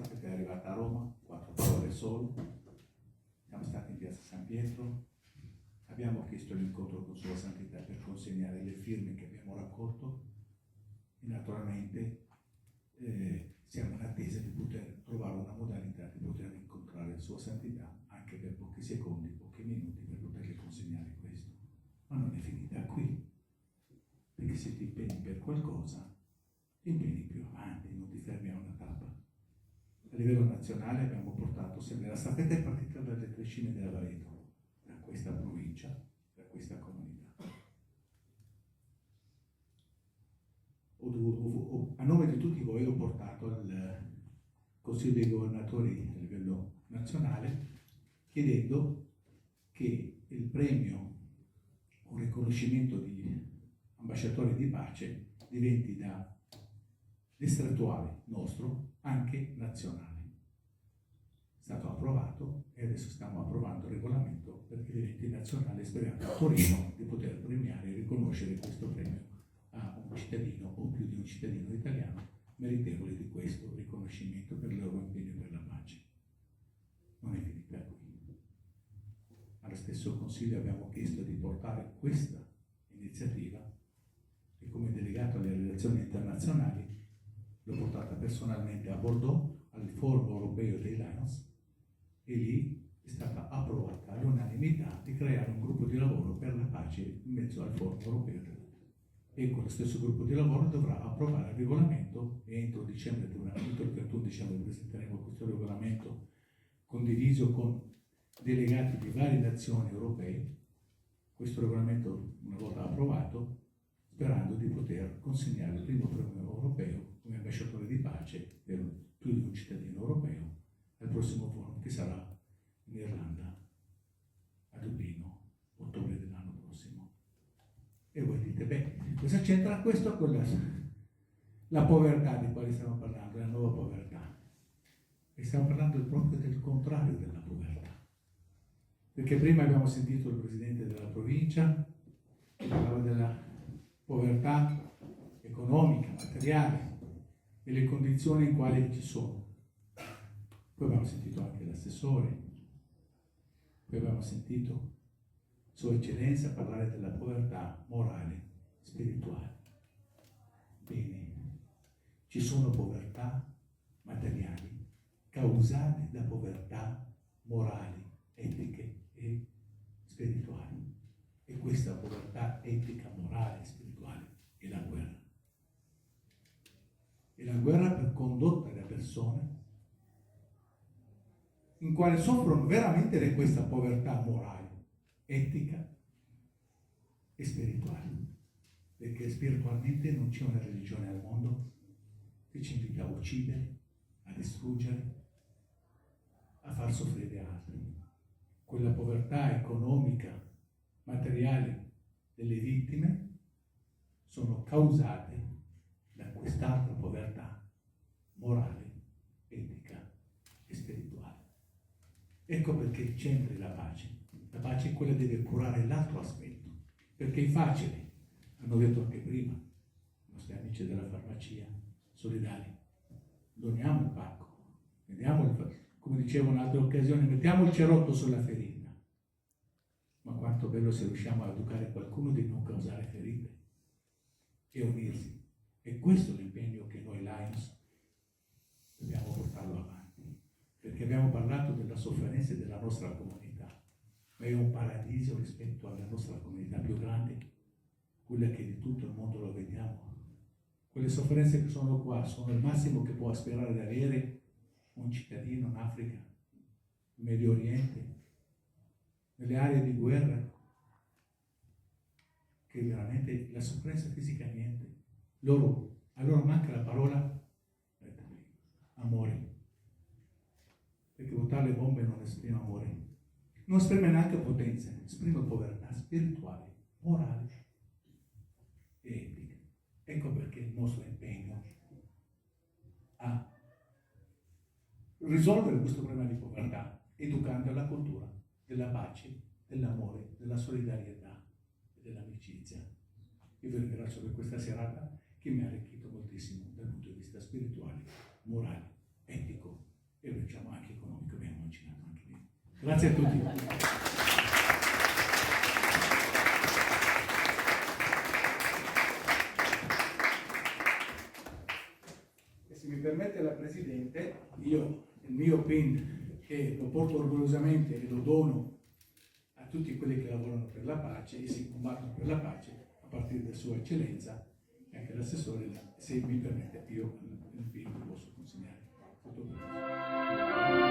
perché è arrivata a Roma, 4 parole solo. Siamo stati in piazza San Pietro, abbiamo chiesto l'incontro con Sua Santità per consegnare le firme che abbiamo raccolto e naturalmente siamo in attesa di poter trovare una modalità di poter incontrare Sua Santità anche per pochi secondi, pochi minuti per poterle consegnare questo. Ma non è finita qui, perché se ti impegni per qualcosa, ti impegni più avanti, non ti fermi a una tappa. A livello nazionale abbiamo portato, la staffetta è partita dalle Trescine della Vareto, da questa provincia, da questa comunità. A nome di tutti voi ho portato al Consiglio dei Governatori a livello nazionale chiedendo che il premio o riconoscimento di ambasciatori di pace diventi da distrettuale nostro anche nazionale. È stato approvato e adesso stiamo approvando il regolamento perché diventi nazionale. Speriamo a Torino di poter premiare e riconoscere questo premio a un cittadino o più di un cittadino italiano meritevole di questo riconoscimento per il loro impegno per la pace. Non è finita qui. Allo stesso Consiglio abbiamo chiesto di portare questa iniziativa e come delegato alle relazioni internazionali l'ho portata personalmente a Bordeaux al Forum Europeo dei Lions e lì è stata approvata all'unanimità di creare un gruppo di lavoro per la pace in mezzo al Forum Europeo dei Lions. E quello stesso gruppo di lavoro dovrà approvare il regolamento e entro il 31 dicembre presenteremo questo regolamento condiviso con delegati di varie nazioni europee. Questo regolamento, una volta approvato, sperando di poter consegnare il primo premio europeo come ambasciatore di pace per più di un cittadino europeo al prossimo forum che sarà in Irlanda, a Dublino, ottobre dell'anno prossimo. E voi dite, beh, cosa c'entra questo con la povertà di quale stiamo parlando, la nuova povertà? E stiamo parlando proprio del contrario della povertà. Perché prima abbiamo sentito il presidente della provincia che parlava della povertà economica, materiale e le condizioni in quali ci sono. Poi abbiamo sentito anche l'assessore, poi abbiamo sentito Sua Eccellenza parlare della povertà morale, spirituale. Bene, ci sono povertà materiali causate da povertà morali, etiche e spirituali. E questa povertà etica, morale e spirituale è la guerra. È la guerra per condotta da persone in quale soffrono veramente di questa povertà morale, etica e spirituale. Perché spiritualmente non c'è una religione al mondo che ci invita a uccidere, a distruggere, a far soffrire altri. Quella povertà economica, materiale delle vittime sono causate da quest'altra povertà morale, etica e spirituale. Ecco perché c'entra la pace. La pace è quella che deve curare l'altro aspetto, perché è facile, hanno detto anche prima, i nostri amici della farmacia solidali, doniamo il pacco, come dicevo in altre occasioni, mettiamo il cerotto sulla ferita. Ma quanto bello se riusciamo a educare qualcuno di non causare ferite e unirsi. E questo è l'impegno che noi Lions dobbiamo portarlo avanti, perché abbiamo parlato della sofferenza della nostra comunità, ma è un paradiso rispetto alla nostra comunità più grande, quella che di tutto il mondo lo vediamo. Quelle sofferenze che sono qua sono il massimo che può aspirare ad avere un cittadino in Africa, in Medio Oriente, nelle aree di guerra, che veramente la sofferenza fisica è niente. A loro manca la parola amore, perché votare le bombe non esprime amore, non esprime neanche potenza, esprime povertà spirituale, morale e etica. Ecco perché il nostro impegno a risolvere questo problema di povertà, educando alla cultura della pace, dell'amore, della solidarietà e dell'amicizia. Io vi ringrazio per questa serata che mi ha arricchito moltissimo dal punto di vista spirituale, morale, etico e lo diciamo anche economico, abbiamo vaccinato anche lì. Grazie a tutti. Se mi permette la Presidente, io il mio PIN, che lo porto orgogliosamente e lo dono a tutti quelli che lavorano per la pace e si combattono per la pace, a partire da Sua Eccellenza e anche l'assessore, se mi permette io il PIN lo posso consegnare. Tutto bene.